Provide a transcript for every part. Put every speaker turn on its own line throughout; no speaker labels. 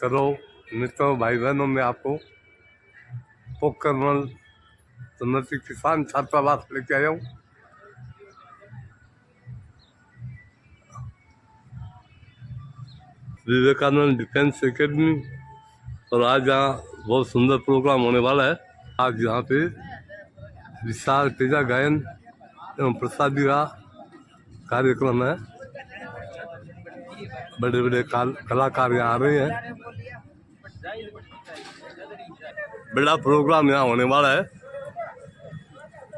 चलो मित्रों भाई बहनों, मैं आपको पोखरमल उन्नति किसान छात्रावास लेके आया हूँ। Vivekananda Defence Academy. और आज यहाँ बहुत सुंदर प्रोग्राम होने वाला है। आज यहाँ पे विशाल तेजा गायन एवं प्रसादी का कार्यक्रम है। बड़े बड़े कलाकार यहाँ आ रहे हैं। बड़ा प्रोग्राम यहाँ होने वाला है।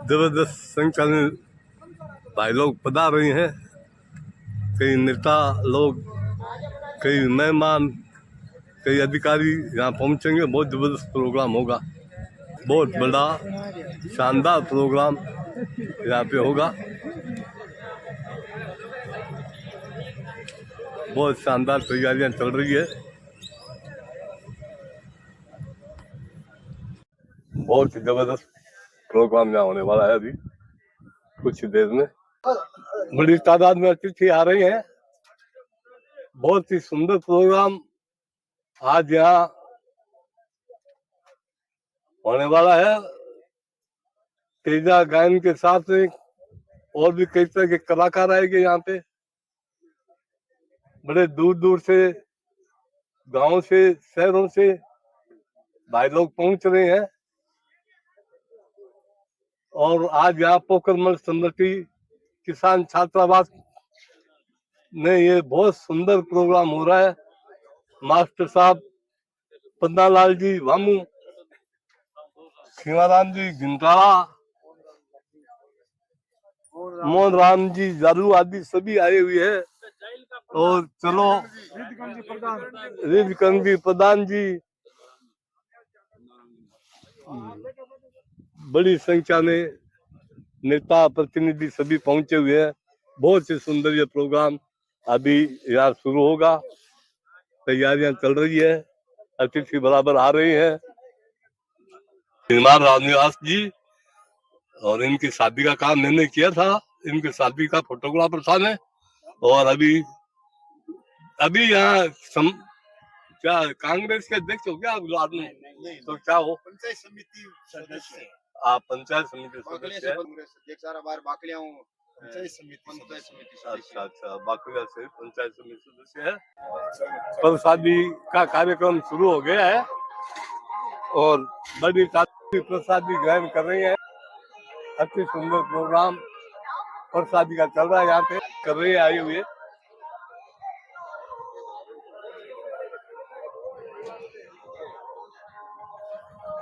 जबरदस्त संख्या में भाई लोग पधार रहे हैं। कई नेता लोग, कई मेहमान, कई अधिकारी यहाँ पहुँचेंगे। बहुत जबरदस्त प्रोग्राम होगा। बहुत बड़ा शानदार प्रोग्राम यहाँ पे होगा। बहुत शानदार तैयारियां चल रही है। बहुत ही जबरदस्त प्रोग्राम यहाँ होने वाला है। अभी कुछ ही देर में बड़ी तादाद में अतिथि आ रही हैं। बहुत ही सुंदर प्रोग्राम आज यहाँ होने वाला है। तेजा गायन के साथ और भी कई तरह के कलाकार आएंगे यहाँ पे। बड़े दूर दूर से, गांव से, शहरों से भाई लोग पहुंच रहे हैं। और आज यहाँ पोखरमल समृद्धि किसान छात्रावास में ये बहुत सुंदर प्रोग्राम हो रहा है। मास्टर साहब पन्नालाल जी वामू, शिवाराम जी गिंटाला, मोहन राम जी जारू आदि सभी आए हुए हैं। और चलो रिजकंजी प्रधान जी, बड़ी संख्या में नेता प्रतिनिधि सभी पहुंचे हुए हैं। बहुत ही सुंदर ये प्रोग्राम अभी यहाँ शुरू होगा। तैयारियां चल रही है। अतिथि बराबर आ रहे हैं। निर्माण रामनिवास जी, और इनकी शादी का काम मैंने किया था। इनकी शादी का फोटोग्राफर था मैं। और अभी यहाँ क्या कांग्रेस के अध्यक्ष हो क्या आदमी? तो क्या हो?
पंचायत समिति सदस्य।
आप पंचायत समिति सदस्य है? अच्छा, बाकुलिया से पंचायत समिति सदस्य है। प्रसादी का कार्यक्रम शुरू हो गया है और बड़ी प्रसादी ग्रहण कर रही है। अति सुंदर प्रोग्राम प्रसादी का चल रहा है। यहाँ पे कर रहे हैं आए हुए।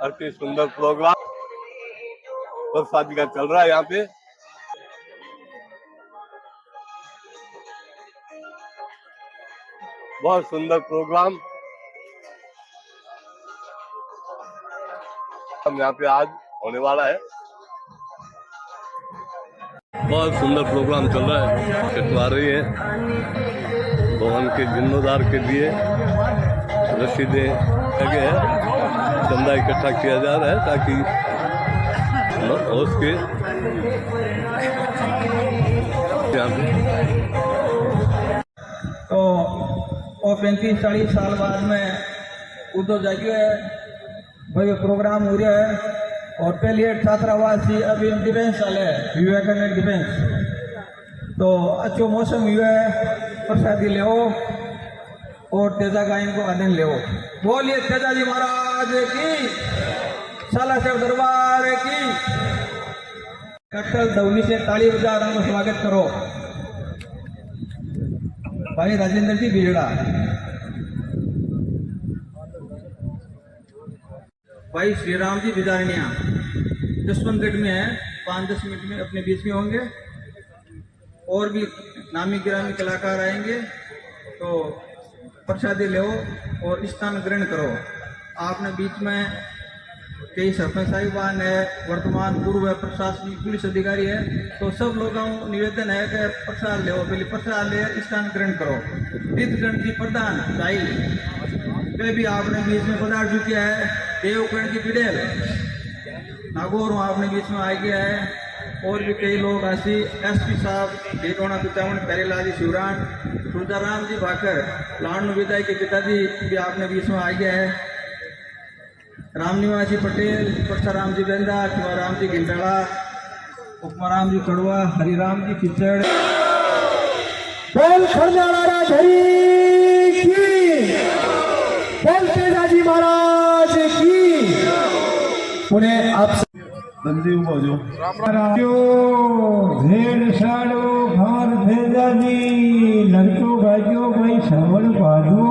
अति सुंदर प्रोग्राम प्रसादी का चल रहा है यहाँ पे। बहुत सुंदर प्रोग्राम हम यहाँ पे आज होने वाला है। बहुत सुंदर प्रोग्राम चल रहा है। कटवा रही है भवन के जिम्मेदार के लिए रसीदें लगे हैं। चंदा इकट्ठा किया जा रहा है ताकि हो सके।
तो 35-40 साल बाद में उद्धव जागियो है भाई प्रोग्राम हो रहा है। और पहले छात्रावास थी, अभी डिफेंस वाले है, विवेकानंद डिफेंस। तो अच्छो मौसम हुआ है, प्रसादी ले और तेजा गायन को आनंद ले। बोलिए तेजा जी महाराज की, सालासर दरबार की। कट्टल धवनी से ताली बजा रहा स्वागत करो भाई राजेंद्र जी बिजड़ा, भाई श्री राम जी बिजारनिया। जसवंत गढ़ में है, 5-10 मिनट में अपने बीच में होंगे। और भी नामी गिरामी कलाकार आएंगे। तो प्रसादी लो और स्थान ग्रहण करो। आपने बीच में कई सरपंच साहिबान है, वर्तमान पूर्व है, प्रशासनिक पुलिस अधिकारी है। तो सब लोगों को निवेदन है कि प्रसाद ले, पहले प्रसाद ले, स्थान ग्रहण करो। रितगण जी प्रधान साहिल वे भी आपने बीच में पधार चुके हैं। देवकरण की पिड़ेल नागौर आपने बीच में आ गया है। और भी कई लोग ऐसी एसपी साहब डेटोना पिचावन प्यारेलाल जी शिवरान रुद्राराम जी भाकर लाडनू विदाई के पिताजी भी आपने बीच में आ गया है। रामनिवासी पटेल, परसाराम जी बेंदा, शिवाराम जी गिंटाड़ा, उपमाराम जी कड़वा, हरिराम जी खिचड़,
बोल खरनारा राजहरी की, बोल तेजाजी महाराज की। पुणे आप
बंदी उभो जो
भेड़ साड़ो भार भेजाजी लड़को भाजो भाई श्रवण बाजो।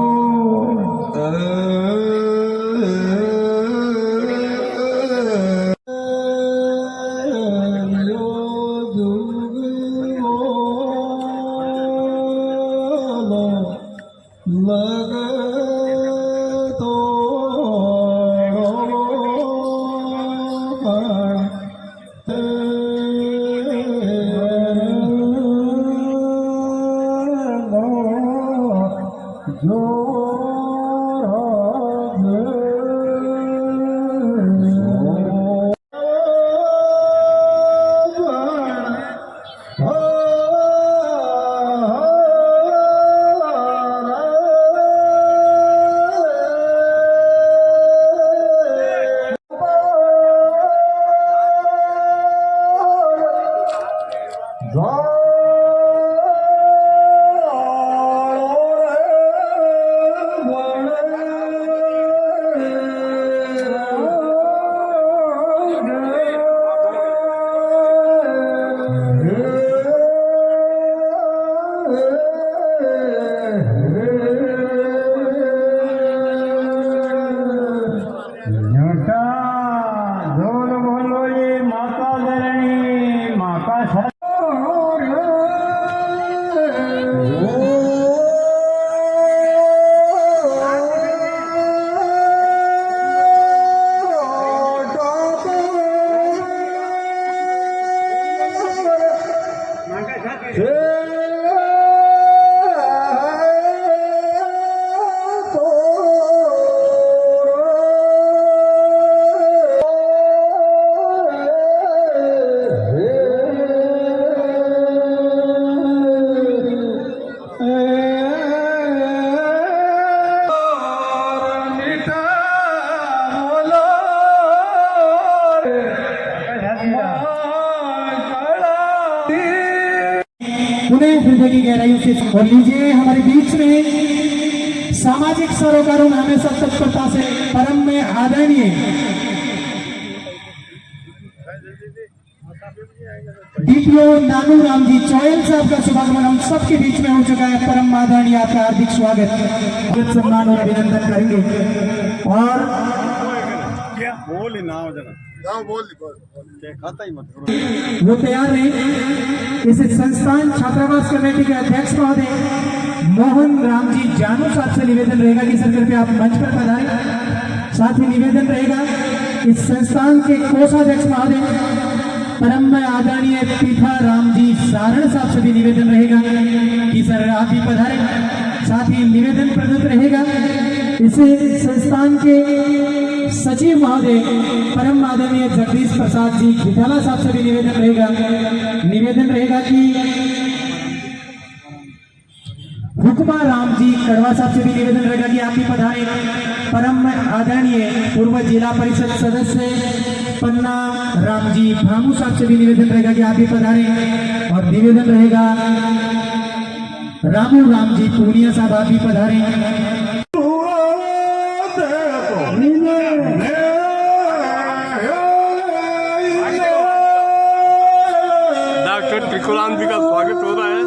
पुणे हृदय की गहराइयों से और लीजिए हमारे बीच में सामाजिक सरोकारों में हमेशा तत्परता से परम में आदरणीय डीपीओ नानू राम जी चौयल साहब का शुभागमन हम सबके बीच में हो चुका है। परम आदरणीय आपका हार्दिक स्वागत, सम्मान और अभिनंदन करेंगे। और
बोल ही ना हो जना खाता ही मत
वो तैयार रहे। इस संस्थान छात्रावास कमेटी के अध्यक्ष महोदय मोहन राम जी जानू साहब से निवेदन रहेगा कि सर कृपया आप मंच पर पधारें। साथ ही निवेदन रहेगा इस संस्थान के कोषाध्यक्ष महोदय परम आदरणीय पीठा राम जी सारण साहब से भी निवेदन रहेगा कि सर आप भी पधारें। साथ ही निवेदन प्रदत्त रहेगा इस संस्थान के सचिव महोदय परम आदरणीय जगदीश प्रसाद जी घिटाला साहब से भी निवेदन रहेगा कि हुक्मा राम जी कड़वा साहब से भी निवेदन रहेगा कि आप भी पधारें। परम आदरणीय पूर्व जिला परिषद सदस्य पन्ना राम जी भामू साहब से भी निवेदन रहेगा कि आप भी पधारें। और निवेदन रहेगा रामू राम जी पूनिया साहब आप भी पधारें।
डॉक्टर त्रिकुराम जी का स्वागत हो रहा है।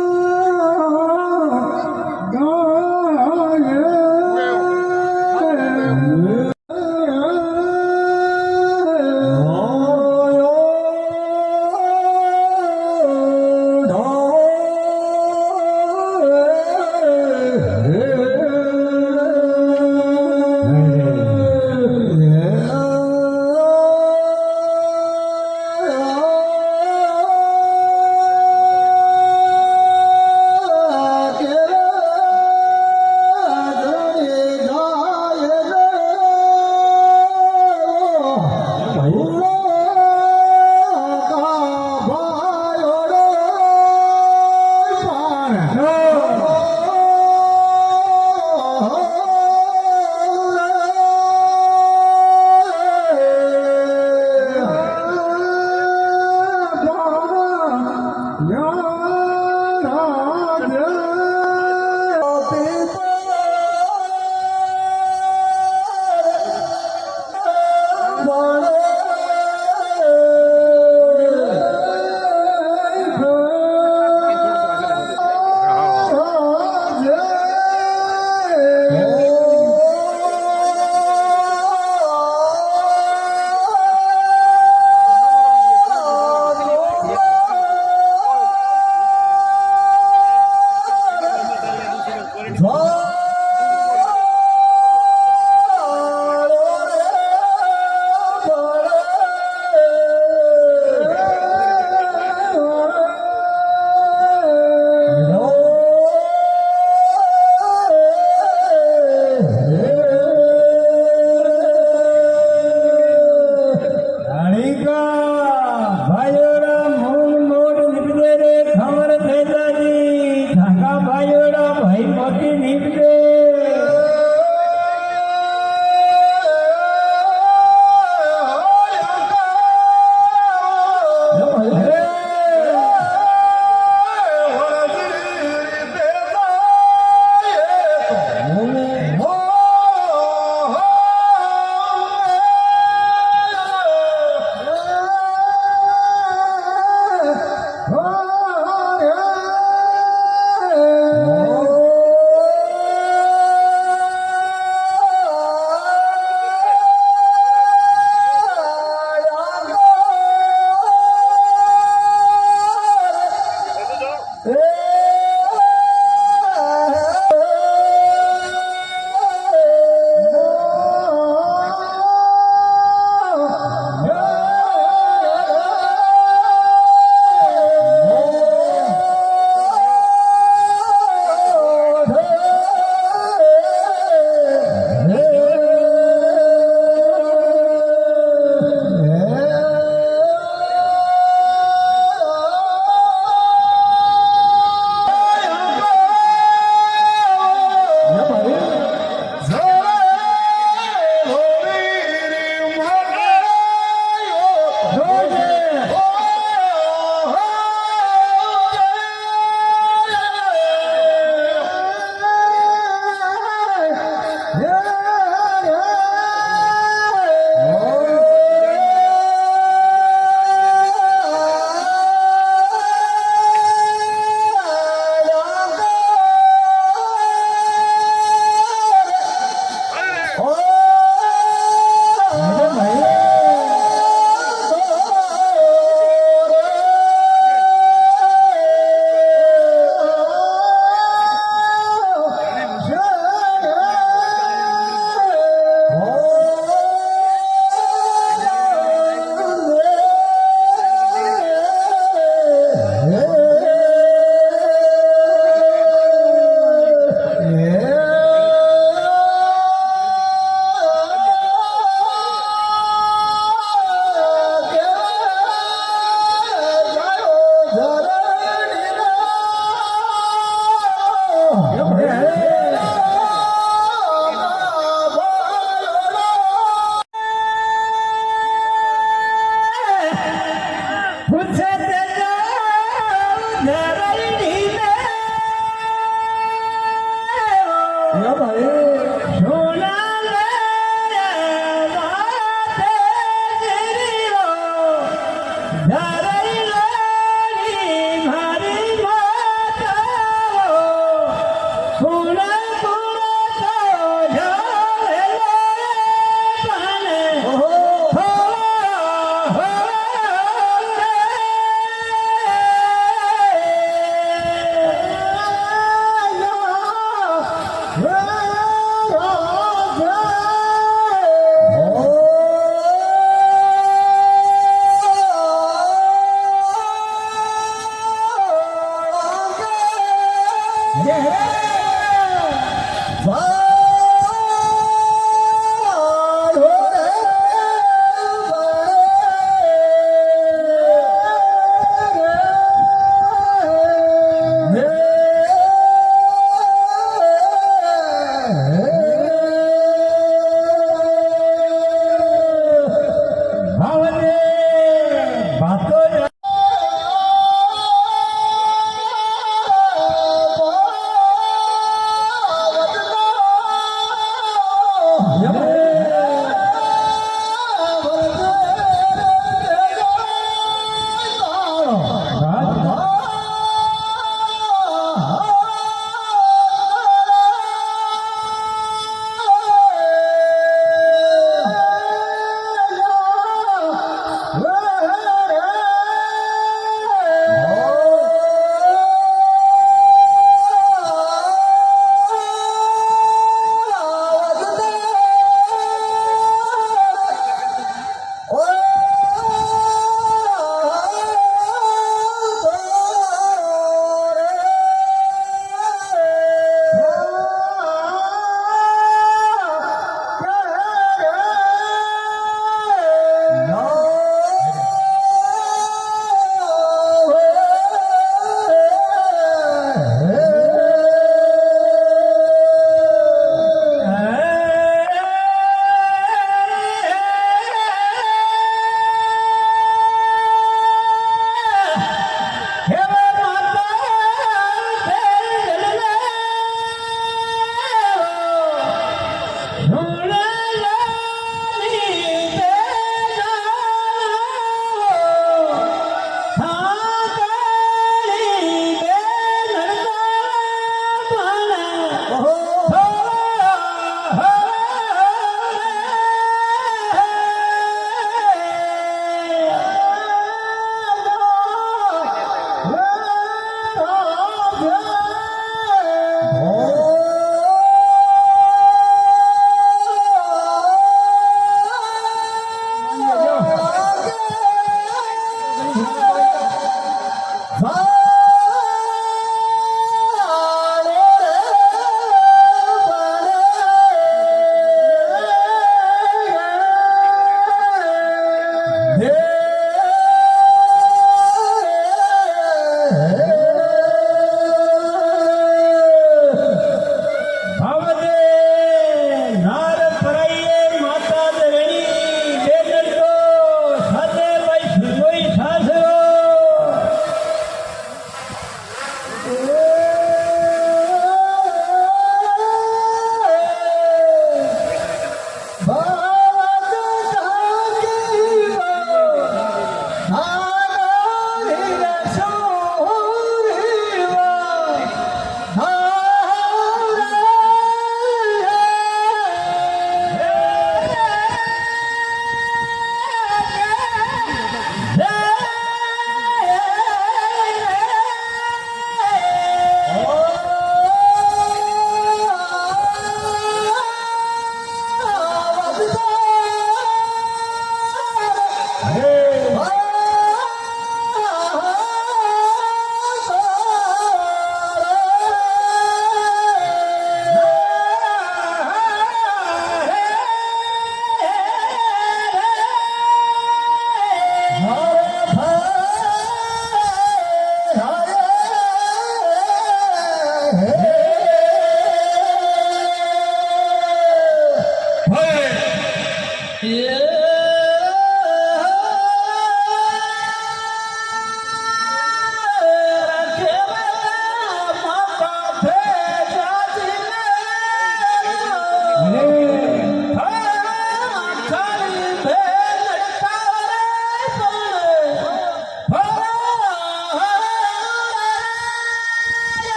भाईड़ा भाई मोती नींद दे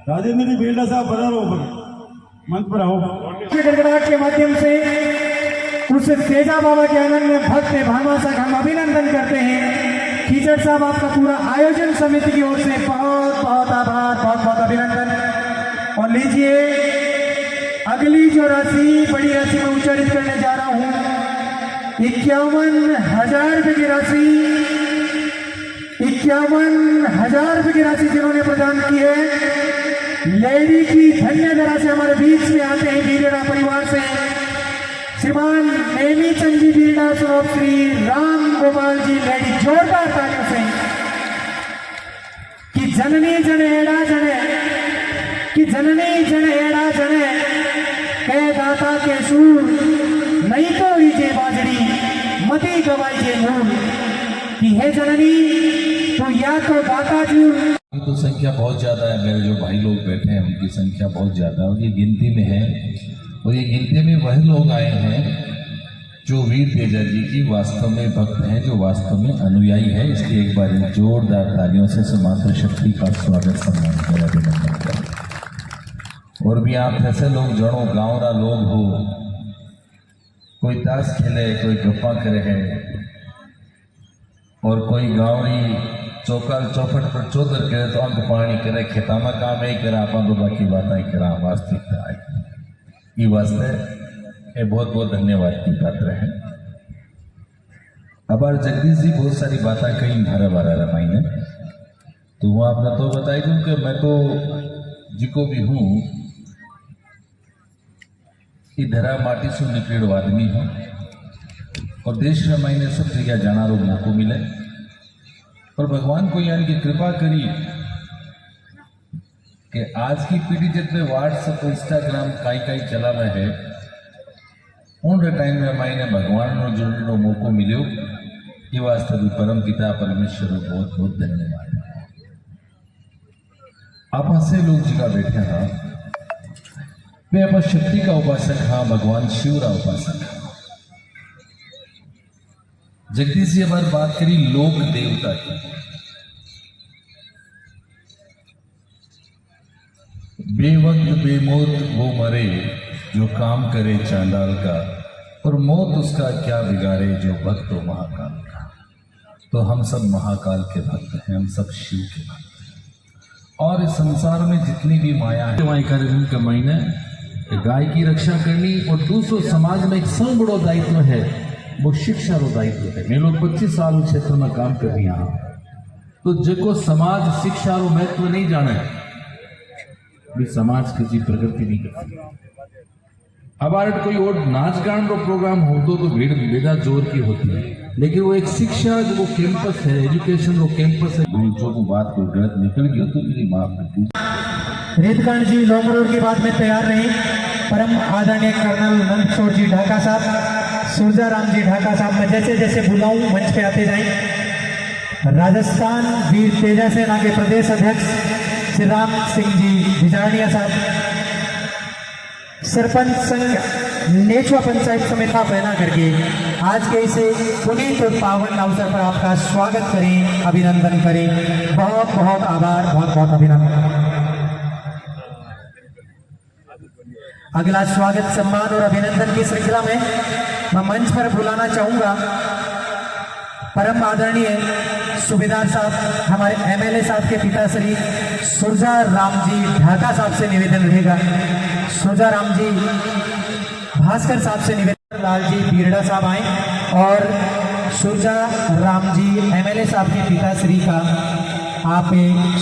राजेंद्र जी बेल्डा साहब पधारो मंच पर आओ।
के गड़गड़ाहट के माध्यम से उस तेजा बाबा के अनन्य भक्त भामाशक हम अभिनंदन करते हैं। कीचड़ साहब आपका पूरा आयोजन समिति की ओर से बहुत बहुत आभार, बहुत बहुत अभिनंदन। और लीजिए अगली जो राशि, बड़ी राशि में उच्चारित करने जा रहा हूं, 51,000 रुपये की राशि, 51,000 रुपये की राशि जिन्होंने प्रदान की है। लेडी की धन्य धरा से हमारे बीच में आते हैं बीरेड़ा परिवार से श्रीमान नेमी चंद जी बीरेड़ा स्वरूप श्री राम गोपाल जी लेडी, जोरदार तालियों से। कि जननी जन एड़ा जने, कि जननी जन एड़ा जने, कह दाता के सूर नहीं तो रीजे बाजरी, मती गवाई जे मूल। कि हे जननी तो या तो दाता जूर।
तो संख्या बहुत ज़्यादा है, मेरे जो भाई लोग बैठे हैं उनकी संख्या बहुत ज़्यादा है और ये गिनती में है। और ये गिनती में वह लोग आए हैं जो वीर तेजा जी की वास्तव में भक्त हैं, जो वास्तव में अनुयायी है। इसलिए एक बार जोरदार तालियों से मातृशक्ति का स्वागत सम्मान करें। और भी आप ऐसे लोग जड़ों गाँव रा लोग हो, कोई ताश खेले, कोई गप्पा करे है और कोई गाँवरी चौकाल चौपट पर चौधर करे तो अंक पानी करे, खेता में काम ही करे, आप तो बाकी बातें करा वास्तविकता है। ये वास्ते ये बहुत बहुत धन्यवाद की पात्र है। अब जगदीश जी बहुत सारी बातें कही भारा भारा रमाई ने, तो वो आपने तो बताई दूँ कि मैं तो जिको भी हूँ इधरा माटी से निकलेड़ो आदमी हूँ और देश में मैंने सब जगह जाना रो मौको मिले। और भगवान को यानी कि कृपा करी कि आज की पीढ़ी जितने व्हाट्सएप इंस्टाग्राम काई चला रहे है, उन टाइम में मैंने भगवान को जुड़ने को मौको मिलो। ये वास्तव में परम पिता परमेश्वर को बहुत बहुत धन्यवाद। आप ऐसे लोग जगह बैठे हाँ, मैं अपना शक्ति का उपासक हाँ, भगवान शिव का उपासक हाँ। जगदीश जी हमारी बात करी लोक देवता की। बेवक्त बेमौत वो मरे जो काम करे चांडाल का, और मौत उसका क्या बिगाड़े जो भक्त हो महाकाल का। तो हम सब महाकाल के भक्त हैं, हम सब शिव के भक्त हैं। और इस संसार में जितनी भी माया है, कार्यक्रम का महीने गाय की रक्षा करनी और दूसरों समाज में एक सब बड़ो दायित्व है, वो शिक्षा रो दायित्व है। मैं लोग 25 साल क्षेत्र में काम कर रही हाँ, तो जो समाज शिक्षा रो महत्व नहीं जाने भी समाज किसी प्रगति नहीं करती। अब कोई और नाच गान रो प्रोग्राम हो तो भीड़ बेदा जोर की होती है, लेकिन वो एक शिक्षा जो वो कैंपस है, एजुकेशन रो कैंपस है। जो वो बात को गलत निकल गया तो मेरी माफ कर दी।
रेतकांड जी लॉन्ग रोड की बात में तैयार रहे। परम आदरणीय कर्नल नंदकिशोर जी ढाका साहब, सुरजा राम जी ढाका साहब, मैं जैसे जैसे बुलाऊं मंच पे आते जाएं। राजस्थान वीर तेजा सेना के प्रदेश अध्यक्ष श्री राम सिंह जी भिजाड़िया साहब, सरपंच संघ नेचवा पंचायत समिति पहना करके आज के इसे पुनीत और पावन अवसर पर आपका स्वागत करें, अभिनंदन करें। बहुत बहुत आभार, बहुत बहुत अभिनंदन। अगला स्वागत सम्मान और अभिनंदन की श्रृंखला में मैं मंच पर बुलाना चाहूंगा परम आदरणीय सूबेदार साहब, हमारे एमएलए साहब के पिता श्री सुरजा राम जी ढाका साहब से निवेदन रहेगा। सुरजा राम जी भास्कर साहब से निवेदन, लाल जी बीरड़ा साहब आए और सुरजा राम जी एमएलए साहब के पिता श्री का आप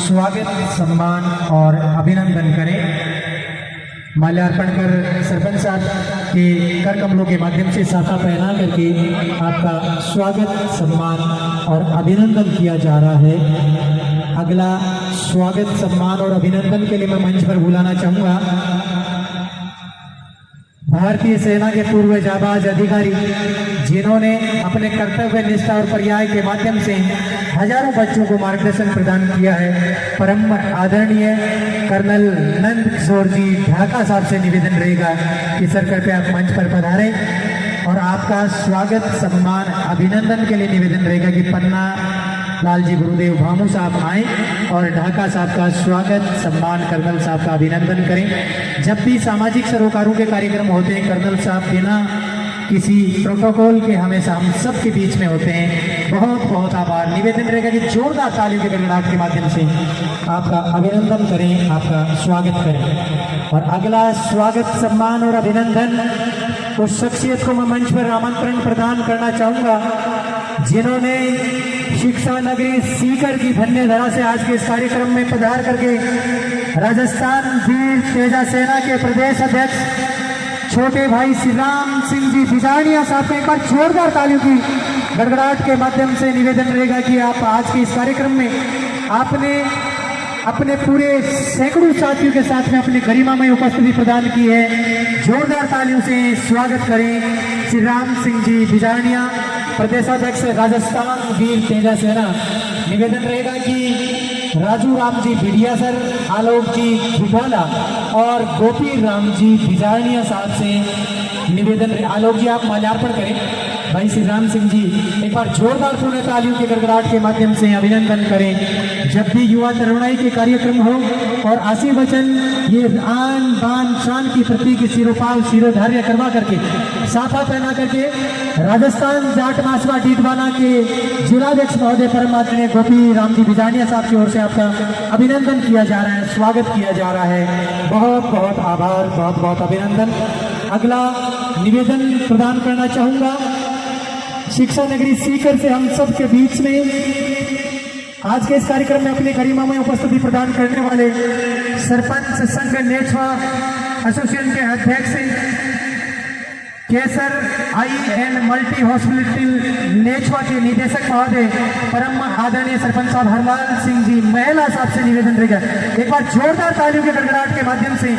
स्वागत सम्मान और अभिनंदन करें। माल्यार्पण कर सरपंच साहब के कर कमलों के माध्यम से साफा पहना करके आपका स्वागत सम्मान और अभिनंदन किया जा रहा है। अगला स्वागत सम्मान और अभिनंदन के लिए मैं मंच पर बुलाना चाहूंगा भारतीय सेना के पूर्व जाबाज अधिकारी, जिन्होंने अपने कर्तव्य निष्ठा और पर्याय के माध्यम से हजारों बच्चों को मार्गदर्शन प्रदान किया है। परम आदरणीय कर्नल नंदकिशोर जी ढाका साहब से निवेदन रहेगा कि सर कृपया आप मंच पर पधारें और आपका स्वागत सम्मान अभिनंदन के लिए निवेदन रहेगा कि पन्ना लालजी गुरुदेव भामू साहब आए और ढाका साहब का स्वागत सम्मान कर्नल साहब का अभिनंदन करें। जब भी सामाजिक सरोकारों के कार्यक्रम होते हैं कर्नल साहब बिना किसी प्रोटोकॉल के हमेशा हम सब के बीच में होते हैं। बहुत बहुत आभार। निवेदन रहेगा कि जोरदार तालियों के गड़गड़ाहट के माध्यम से आपका अभिनंदन करें, आपका स्वागत करें। और अगला स्वागत सम्मान और अभिनंदन उस शख्सियत को मैं मंच पर आमंत्रण प्रदान करना चाहूँगा जिन्होंने शिक्षा नगरी सीकर की धन्य धरा से आज के इस कार्यक्रम में पधार करके राजस्थान वीर तेजा सेना के प्रदेश अध्यक्ष छोटे भाई श्री राम सिंह जी बिजाड़िया साहब को एक बार जोरदार तालियों की गड़गड़ाहट के माध्यम से निवेदन रहेगा कि आप आज के इस कार्यक्रम में आपने अपने पूरे सैकड़ों साथियों के साथ में अपनी गरिमामय उपस्थिति प्रदान की है। जोरदार तालियों से स्वागत करें श्री राम सिंह जी बिजाड़िया प्रदेशाध्यक्ष राजस्थान वीर तेजा सेना। निवेदन रहेगा कि राजू राम जी भिड़िया सर, आलोक जी बिठौला और गोपी राम जी बिजाड़िया साहब से निवेदन। आलोक जी आप माल्यार्पण करें। भाई श्री राम सिंह जी एक बार जोरदार पूर्ण तालियों के गड़गड़ाहट के माध्यम से अभिनंदन करें। जब भी युवा तरुणाई के कार्यक्रम हो और आशीर्वचन ये आन बान शान की प्रतीक सिरोपाल शिरोधार्य करवा करके साफा पहना करके राजस्थान जाट मासवा डीडवाना के जिलाध्यक्ष महोदय परम आदरणीय गोपी राम जी बिजाड़िया साहब की ओर से आपका अभिनंदन किया जा रहा है, स्वागत किया जा रहा है। बहुत बहुत आभार, बहुत बहुत अभिनंदन। अगला निवेदन प्रदान करना चाहूंगा शिक्षा नगरी सीकर से हम सब के बीच में आज के इस कार्यक्रम में अपनी गरिमामय उपस्थिति प्रदान करने वाले सरपंच संघ नेछवा एसोसिएशन के अध्यक्ष केसर आई एंड मल्टी हॉस्पिटल नेछवा के निदेशक महोदय परम आदरणीय सरपंच साहब हरलाल सिंह जी महिला साहब से निवेदन रहेगा एक बार जोरदार तालियों के गड़गड़ाहट के माध्यम से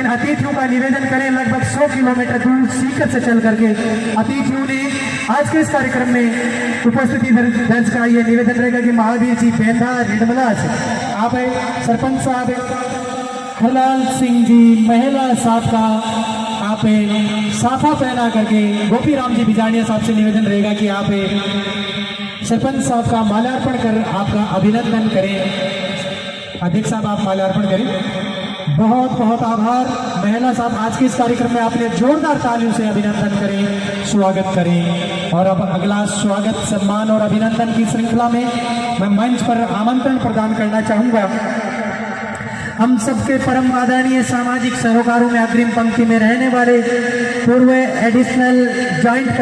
इन अतिथियों का निवेदन करें। लगभग 100 किलोमीटर दूर सीकर से चल करके अतिथियों ने आज के इस कार्यक्रम में उपस्थिति दर्ज कराई है। निवेदन रहेगा कि महावीर जी बेंदा निर्मला से आप सरपंच साहब हरलाल सिंह जी महिला साहब का आप साफा पहना करके गोपी राम जी बिजाड़िया साहब से निवेदन रहेगा कि आप सरपंच साहब का माल्यार्पण कर आपका अभिनंदन करें। अध्यक्ष साहब आप माल्यार्पण करें। बहुत बहुत आभार। महिला साहब आज के इस कार्यक्रम में आपने जोरदार तालियों से अभिनंदन करें, स्वागत करें। और अब अगला स्वागत सम्मान और अभिनंदन की श्रृंखला में मैं मंच पर आमंत्रण प्रदान करना चाहूंगा हम सबके परम आदरणीय सामाजिक सरोकारों में अग्रिम पंक्ति में रहने वाले पूर्व एडिशनल जॉइंट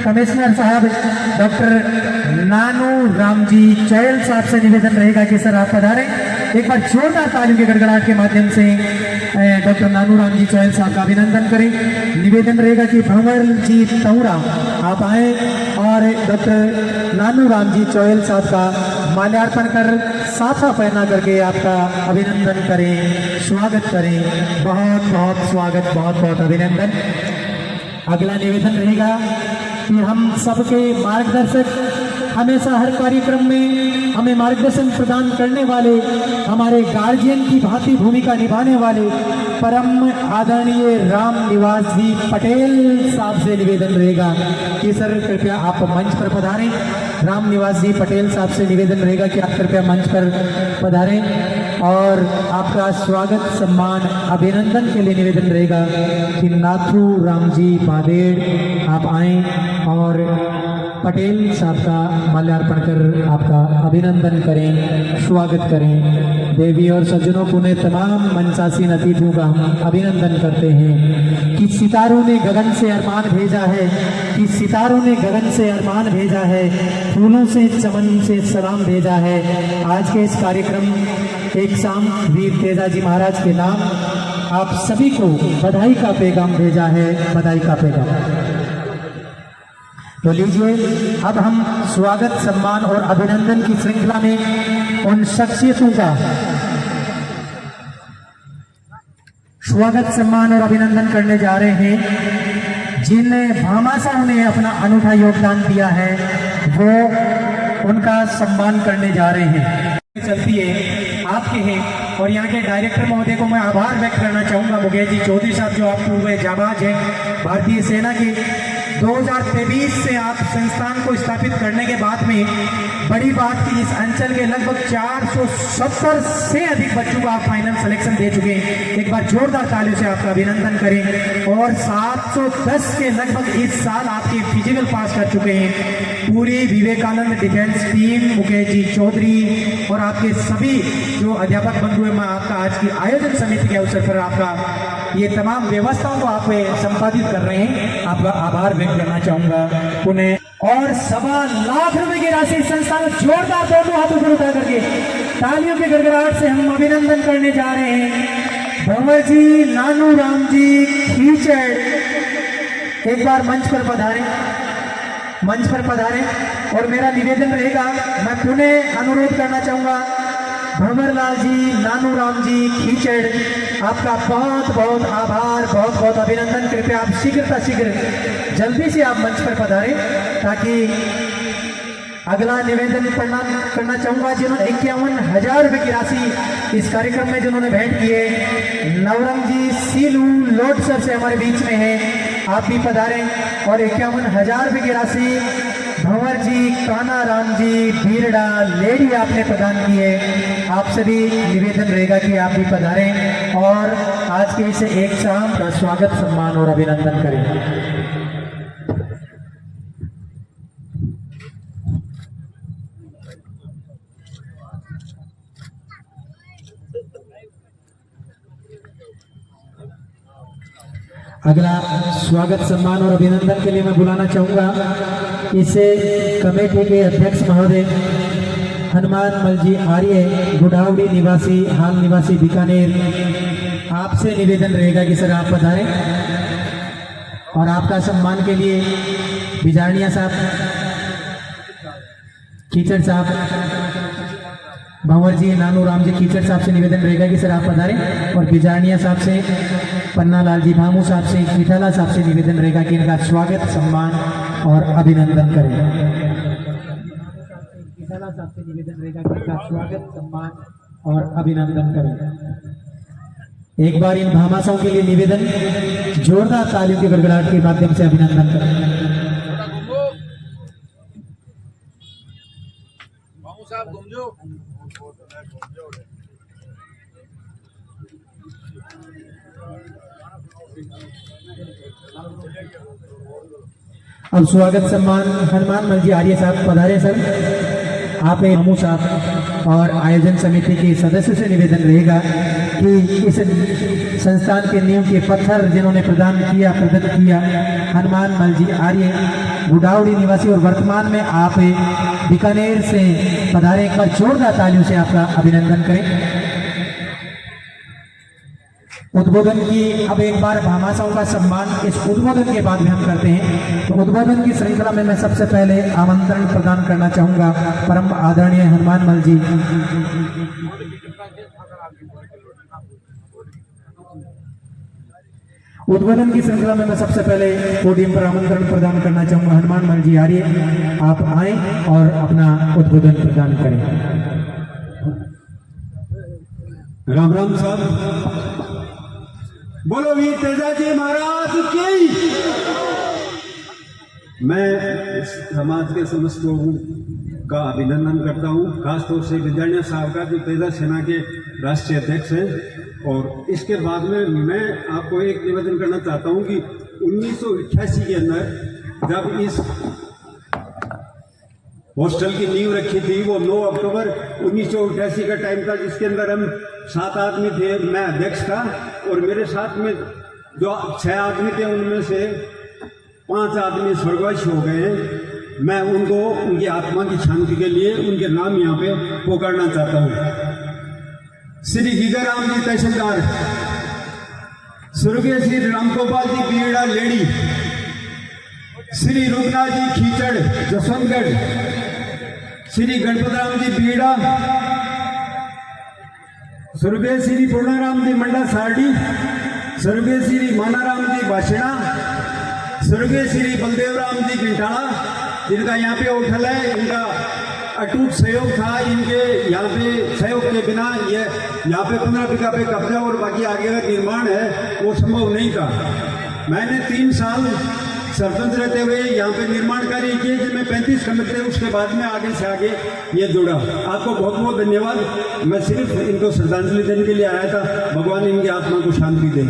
कमिश्नर साहब डॉक्टर नानू राम जी चयल साहब से निवेदन रहेगा कि सर आप पधारें। एक बार जोरदार तालियों के गड़गड़ाहट के माध्यम से डॉक्टर नानू राम जी चयल साहब का अभिनंदन करें। निवेदन रहेगा कि भंवर जी तौरा आप आए और डॉक्टर नानू राम जी चयल साहब का माल्यार्पण कर साफा पहना करके आपका अभिनंदन करें, स्वागत करें। बहुत बहुत स्वागत, बहुत बहुत अभिनंदन। अगला निवेदन रहेगा कि हम सबके मार्गदर्शक हमेशा हर कार्यक्रम में हमें मार्गदर्शन प्रदान करने वाले हमारे गार्जियन की भांति भूमिका निभाने वाले परम आदरणीय राम निवास जी पटेल साहब से निवेदन रहेगा कि सर कृपया आप मंच पर पधारें। राम निवास जी पटेल साहब से निवेदन रहेगा कि आप कृपया मंच पर पधारें और आपका स्वागत सम्मान अभिनंदन के लिए निवेदन रहेगा कि नाथू राम जी बादेड़ आप आएं और पटेल साहब का माल्यार्पण कर आपका अभिनंदन करें, स्वागत करें। देवी और सज्जनों पुणे तमाम मनसासीन अतिथियों का हम अभिनंदन करते हैं कि सितारों ने गगन से अरमान भेजा है, कि सितारों ने गगन से अरमान भेजा है, फूलों से चमन से सलाम भेजा है। आज के इस कार्यक्रम एक शाम वीर तेजा जी महाराज के नाम आप सभी को बधाई का पैगाम भेजा है, बधाई का पैगाम। तो लीजिए अब हम स्वागत सम्मान और अभिनंदन की श्रृंखला में उन शख्सियतों का स्वागत सम्मान और अभिनंदन करने जा रहे हैं जिन भामाशाहों ने अपना अनूठा योगदान दिया है, वो उनका सम्मान करने जा रहे हैं। चलती है आपके हैं और यहाँ के डायरेक्टर महोदय को मैं आभार व्यक्त करना चाहूँगा मुकेश जी चौधरी साहब, जो आप पूर्व जाबाज हैं भारतीय सेना के। 2023 से आप संस्थान को स्थापित करने के बाद में बड़ी बात कि इस अंचल के लगभग 470 से अधिक बच्चों को आप फाइनल सिलेक्शन दे चुके हैं। एक बार जोरदार तालियों से आपका अभिनंदन करें। और 710 के लगभग इस साल आपके फिजिकल पास कर चुके हैं। पूरी विवेकानंद डिफेंस टीम, मुकेश जी चौधरी और आपके सभी जो अध्यापक बंधु हैं, मैं आपका आज की आयोजन समिति के अवसर पर आपका ये तमाम व्यवस्थाओं को आप संपादित कर रहे हैं, आपका आभार व्यक्त करना चाहूंगा पुनः। और 1.25 लाख रुपए की राशि संस्थान जोरदार दोनों हाथों पर उठा करके तालियों के गड़गड़ाहट से हम अभिनंदन करने जा रहे हैं। भंवर जी, नानू राम जी खीचड़ एक बार मंच पर पधारें। और मेरा निवेदन रहेगा, मैं पुनः अनुरोध करना चाहूंगा, भंवरलाल जी, नानू राम जी खीचड़, आपका बहुत बहुत आभार, बहुत बहुत अभिनंदन। कृपया आप शीघ्र जल्दी से आप मंच पर पधारें ताकि अगला निवेदन करना चाहूंगा जिन्होंने 51,000 रुपए की राशि इस कार्यक्रम में जिन्होंने भेंट की है। नवरंग जी सीलू लोटसर से हमारे बीच में है, आप भी पधारें। और 51,000 रुपए की राशि भंवर जी, काना राम जी बीरड़ा लेडी आपने प्रदान की है। आप सभी निवेदन रहेगा कि आप भी पधारें और आज के इस एक शाम का स्वागत, सम्मान और अभिनंदन करें। अगला स्वागत, सम्मान और अभिनंदन के लिए मैं बुलाना चाहूंगा इसे कमेटी के अध्यक्ष महोदय हनुमान मल जी आर्य, गुडावड़ी निवासी, हाल निवासी बीकानेर। आपसे निवेदन रहेगा कि सर आप पधारें और आपका सम्मान के लिए बिजारनिया साहब, कीचड़ साहब, भंवर जी, नानू राम जी कीचड़ साहब से निवेदन रहेगा कि सर आप पधारें। और बिजारनिया साहब से, पन्ना लाल जी भामू साहब से, किठाला साहब से निवेदन रहेगा कि इनका स्वागत, सम्मान और अभिनंदन करें। किठाला साहब से निवेदन रहेगा कि इनका स्वागत, सम्मान और अभिनंदन करें। एक बार इन भामाशाओं के लिए निवेदन, जोरदार तालियों के गड़गड़ाहट के माध्यम से अभिनंदन करें। अब स्वागत, सम्मान हनुमान मल जी आर्य साहब पधारे। सर आप मामू साहब और आयोजन समिति के सदस्यों से निवेदन रहेगा कि इस संस्थान के नियम के पत्थर जिन्होंने प्रदत्त किया हनुमान मल जी आर्य, गुडावड़ी निवासी और वर्तमान में आप बीकानेर से पधारे। एक बार जोरदार तालियों से आपका अभिनंदन करें। उद्बोधन की अब एक बार भामाशाओं का सम्मान इस उद्बोधन के बाद में हम करते हैं। तो उद्बोधन की श्रृंखला में मैं सबसे पहले आमंत्रण प्रदान करना चाहूंगा परम आदरणीय हनुमान मल जी। उद्बोधन की श्रृंखला में मैं सबसे पहले पोडियम पर आमंत्रण प्रदान करना चाहूंगा हनुमान मल जी आर्य, आप आए और अपना उद्बोधन प्रदान करें।
राम राम साहब, बोलो वीर तेजाजी महाराज की। मैं समाज के समस्त लोगों का अभिनंदन करता हूँ, खासतौर से बिजारनिया साहब का जो तेजा सेना के राष्ट्रीय अध्यक्ष हैं। और इसके बाद में मैं आपको एक निवेदन करना चाहता हूँ कि 1988 के अंदर जब इस हॉस्टल की नींव रखी थी, वो 9 अक्टूबर 1988 का टाइम था, जिसके अंदर हम 7 आदमी थे, मैं अध्यक्ष था और मेरे साथ में जो 6 आदमी थे उनमें से 5 आदमी स्वर्गवासी हो गए। मैं उनको उनकी आत्मा की शांति के लिए उनके नाम यहाँ पे पुकारना चाहता हूँ। श्री गीगाराम जी तहसीलदार, स्वर्गीय श्री रामगोपाल जी बीड़ा लेडी, श्री रुद्रनाथ जी खीचड़ जसवंतगढ़, श्री गणपतराम जी बीड़ा, स्वर्गीय श्री पूर्णाराम जी मंडा सारडी, स्वर्गीय श्री मानाराम जी बाशिणा, स्वर्गीय श्री बलदेव राम जी गिंटाला, जिनका यहाँ पे उठल है, इनका अटूट सहयोग था। इनके यहाँ पे सहयोग के बिना ये यहाँ पे 15 बीघा पे कब्जा और बाकी आगे का निर्माण है वो संभव नहीं था। मैंने 3 साल सरपंच रहते हुए यहाँ पे निर्माण कार्य किए जिनमें 35 कमिटी थे, उसके बाद में आगे से आगे ये जुड़ा। आपको बहुत बहुत धन्यवाद। मैं सिर्फ इनको श्रद्धांजलि देने के लिए आया था। भगवान इनकी आत्मा को शांति दे।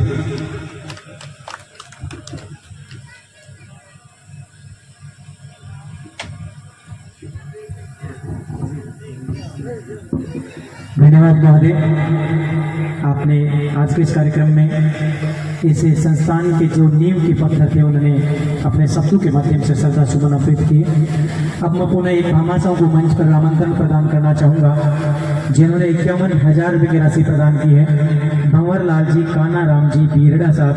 धन्यवाद महोदय, आपने आज के इस कार्यक्रम में इस संस्थान के जो नींव के पत्थर थे उन्होंने अपने शब्दों के माध्यम से श्रद्धा सुमन अर्पित किए। अब मैं पुनः एक भामाशाह को मंच पर आमंत्रण प्रदान करना चाहूँगा जिन्होंने 51,000 रुपये की राशि प्रदान की है। भंवर लाल जी, काना राम जी, बीरड़ा साहब,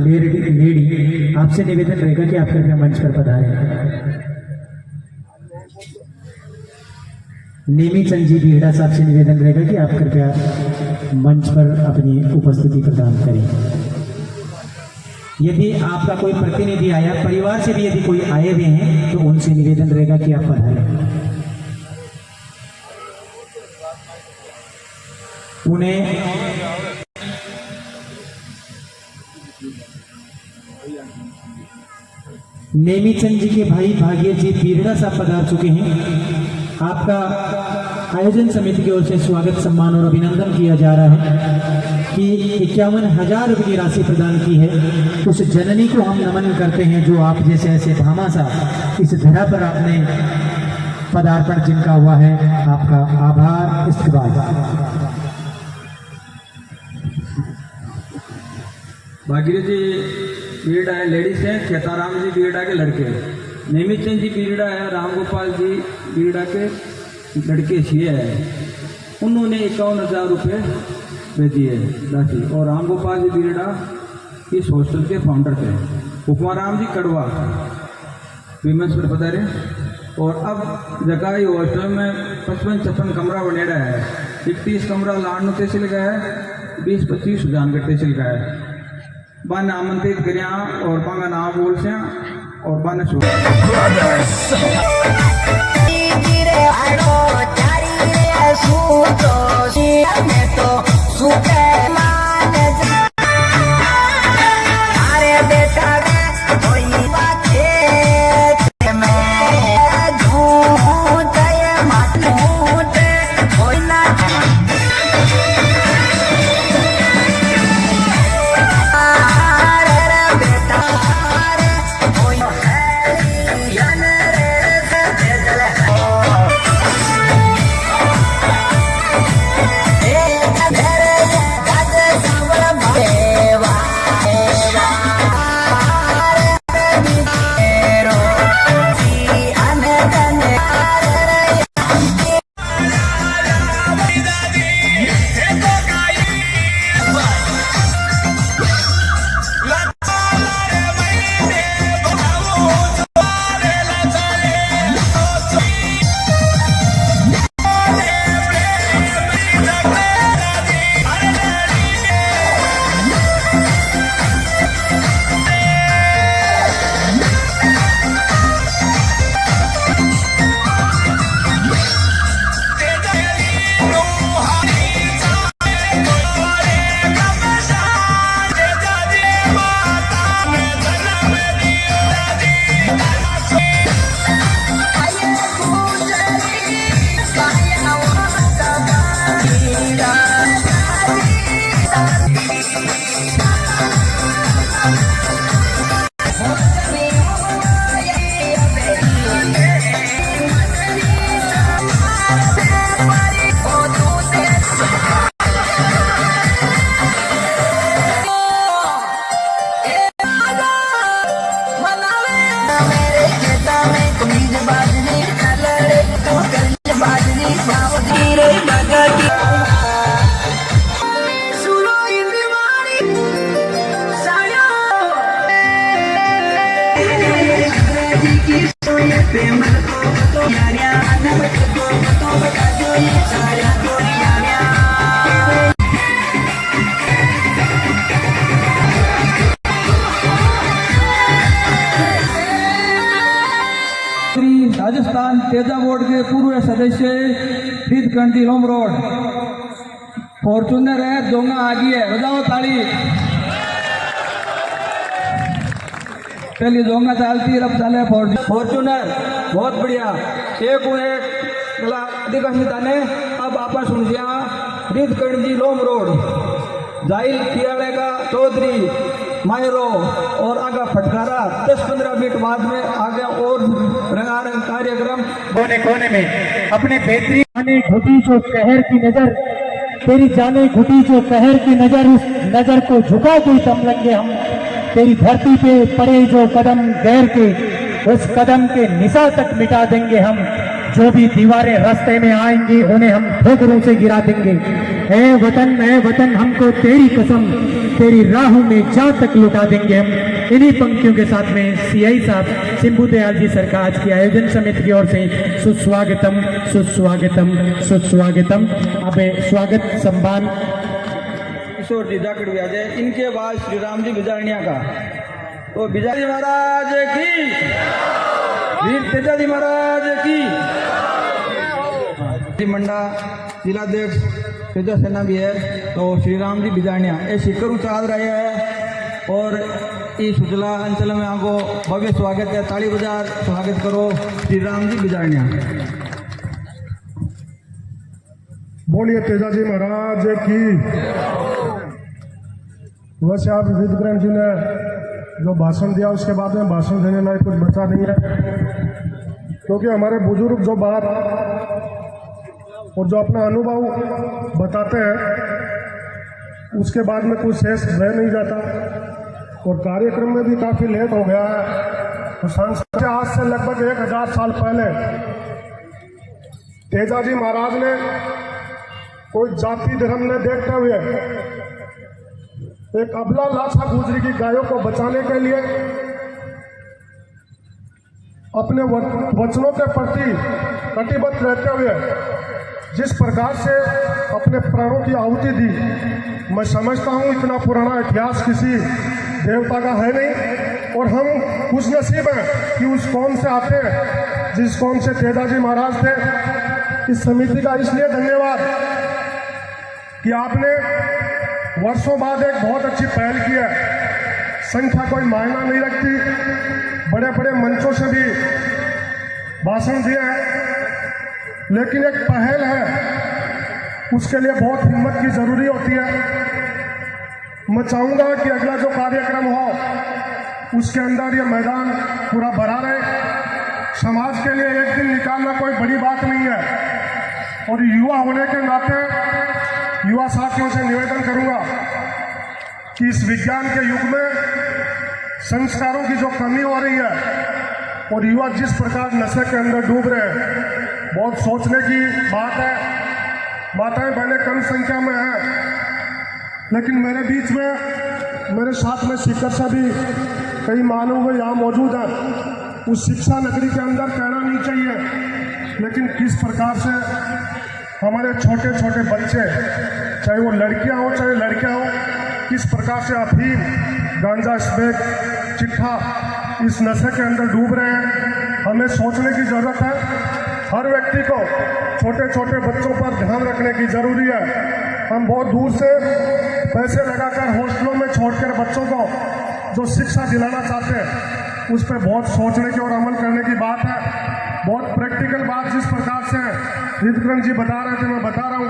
लेडी, आपसे निवेदन रहेगा कि आप कृपया मंच पर पधारें। नेमीचंद जी बीहड़ा साहब से निवेदन रहेगा कि आप कृपया मंच पर अपनी उपस्थिति प्रदान करें। यदि आपका कोई प्रतिनिधि आया, परिवार से भी यदि कोई आए हुए हैं तो उनसे निवेदन रहेगा कि आप पधारें। उन्हें नेमीचंद जी के भाई भाग्य जी बीरड़ा साहब पधार चुके हैं। आपका आयोजन समिति की ओर से स्वागत, सम्मान और अभिनंदन किया जा रहा है कि 51,000 रुपये की राशि प्रदान की है। उस जननी को हम नमन करते हैं जो आप जैसे ऐसे भामाशाह इस धरा पर आपने पदार्पण जिनका हुआ है। आपका आभार, इस्तकबाल।
भागीरथी बीरड़ा है, लेडीज हैं। खेताराम जी बीरड़ा के लड़के, नेमीचंद जी बीरड़ा है, रामगोपाल जी बीरड़ा के लड़के छे है। उन्होंने 51,000 रुपये दे दिए राशि। और रामगोपाल जी बीरड़ा इस हॉस्टल के फाउंडर थे। उपमाराम जी कड़वा विमेंस पर बता रहे। और अब जगह ये हॉस्टल में 55-56 कमरा बनेड़ा है। 31 कमरा लाडनो तहसील का है, 20-25 सुजानगढ़ तहसील का है। बन आमंत्रित करिया और बांगा नाम बोल से और बन राजस्थान तेजा बोर्ड के पूर्व सदस्य प्रीत कंटी लोम रोड फॉर्चूनर है, दोंगा आगी है, बजाओ ताली। पहले जोंगा चालती अब चाले फॉर्चूनर बहुत बढ़िया एक कला आदिवासी ताने अब आप सुन दिया रिद कणजी लोम रोड जाइल खियाड़े का चौधरी मायरो और आगा फटकारा 10-15 मिनट बाद में आगे और रंगारंग कार्यक्रम
कोने कोने में अपने बेहतरीन जाने घुटी जो कहर की नजर तेरी जाने घुटी जो कहर की नजर उस नजर को झुका के तमलंगे हम तेरी धरती पे पड़े जो कदम गैर के उस कदम के निशा तक मिटा देंगे हम जो भी दीवारें रास्ते में आएंगी उन्हें हम ठोकरों से गिरा देंगे। ऐ वतन हमको तेरी कसम तेरी राहों में जा तक लुटा देंगे हम। इन्हीं पंक्तियों के साथ में सीआई साहब सिंबू दयाल जी सर का आज की आयोजन समिति की ओर से सुस्वागतम सुस्वागतम सुस्वागतम। अब स्वागत सम्मान
किशोर जी जाकड़ भी आ जाए। इनके बाद श्री राम जी बिजारनिया का तो बिजारी महाराज की वीर तेजा जी महाराज की मंडा जिलाध्यक्ष तेजा सेना भी है तो श्री राम जी बिजारनिया ये शिखर उतार रहे हैं और इस सुजला अंचल में आपको भव्य स्वागत है। ताली बजार स्वागत करो श्री राम जी बिजारनिया।
बोलिए तेजा जी महाराज की। वैसे आप विद्ग्रहण जी ने जो भाषण दिया उसके बाद में भाषण देने लायक कुछ बचा नहीं है क्योंकि हमारे बुजुर्ग जो बात और जो अपना अनुभव बताते हैं उसके बाद में कुछ शेष रह नहीं जाता और कार्यक्रम में भी काफ़ी लेट हो गया है। तो संस्कृत से आज से लगभग 1000 साल पहले तेजा जी महाराज ने कोई जाति धर्म ने देखते हुए एक अबला लाशा गुजरी की गायों को बचाने के लिए अपने वचनों के प्रति कटिबद्ध रहते हुए जिस प्रकार से अपने प्राणों की आहुति दी, मैं समझता हूँ इतना पुराना इतिहास किसी देवता का है नहीं और हम खुश नसीब हैं कि उस कौम से आते हैं जिस कौम से तेजा जी महाराज थे। इस समिति का इसलिए धन्यवाद कि आपने वर्षों बाद एक बहुत अच्छी पहल की है। संख्या कोई मायना नहीं रखती, बड़े बड़े मंचों से भी भाषण दिए हैं, लेकिन एक पहल है उसके लिए बहुत हिम्मत की जरूरी होती है। मैं चाहूँगा कि अगला जो कार्यक्रम हो उसके अंदर ये मैदान पूरा भरा रहे। समाज के लिए एक दिन निकालना कोई बड़ी बात नहीं है और युवा होने के नाते युवा साथियों से निवेदन करूंगा कि इस विज्ञान के युग में संस्कारों की जो कमी हो रही है और युवा जिस प्रकार नशे के अंदर डूब रहे हैं, बहुत सोचने की बात है। माताएं बहनें कम संख्या में हैं, लेकिन मेरे बीच में मेरे साथ में शिक्षक से भी कई मानव यहाँ मौजूद हैं। उस शिक्षा नगरी के अंदर कहना नहीं चाहिए, लेकिन किस प्रकार से हमारे छोटे छोटे बच्चे, चाहे वो लड़कियां हो चाहे लड़कियां हो, किस प्रकार से अफीम, गांजा, स्मोक, चिट्ठा इस नशे के अंदर डूब रहे हैं। हमें सोचने की ज़रूरत है। हर व्यक्ति को छोटे छोटे बच्चों पर ध्यान रखने की ज़रूरी है। हम बहुत दूर से पैसे लगाकर हॉस्टलों में छोड़कर बच्चों को जो शिक्षा दिलाना चाहते हैं उस पर बहुत सोचने की और अमल करने की बात है। बहुत प्रैक्टिकल बात जिस प्रकार से विद्ग्रहण जी बता रहे थे मैं बता रहा हूँ।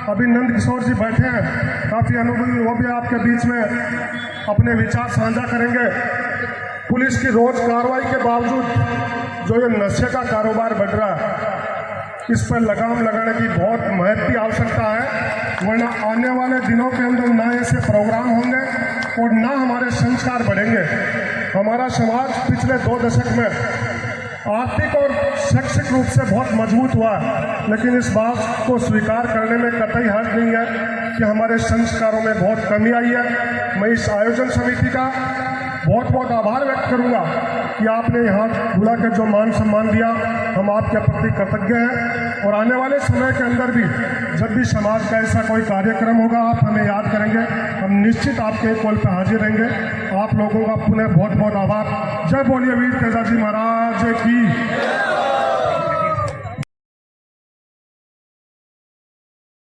अभी नंद किशोर जी बैठे हैं, काफ़ी अनुभवी, वो भी आपके बीच में अपने विचार साझा करेंगे। पुलिस की रोज कार्रवाई के बावजूद जो ये नशे का कारोबार बढ़ रहा है, इस पर लगाम लगाने की बहुत महत्व की आवश्यकता है, वरना आने वाले दिनों के अंदर ना ऐसे प्रोग्राम होंगे और ना हमारे संस्कार बढ़ेंगे। हमारा समाज पिछले 2 दशक में आर्थिक और शैक्षिक रूप से बहुत मजबूत हुआ, लेकिन इस बात को स्वीकार करने में कतई हर्ज नहीं है कि हमारे संस्कारों में बहुत कमी आई है। मैं इस आयोजन समिति का बहुत बहुत आभार व्यक्त करूंगा कि आपने यहाँ बुलाकर जो मान सम्मान दिया, हम आपके प्रति कृतज्ञ हैं। और आने वाले समय के अंदर भी जब भी समाज का ऐसा कोई कार्यक्रम होगा, आप हमें याद करेंगे, हम निश्चित आपके कॉल पर हाजिर रहेंगे। आप लोगों का पुनः बहुत बहुत आभार। जय बोलिए वीर तेजा जी महाराज की।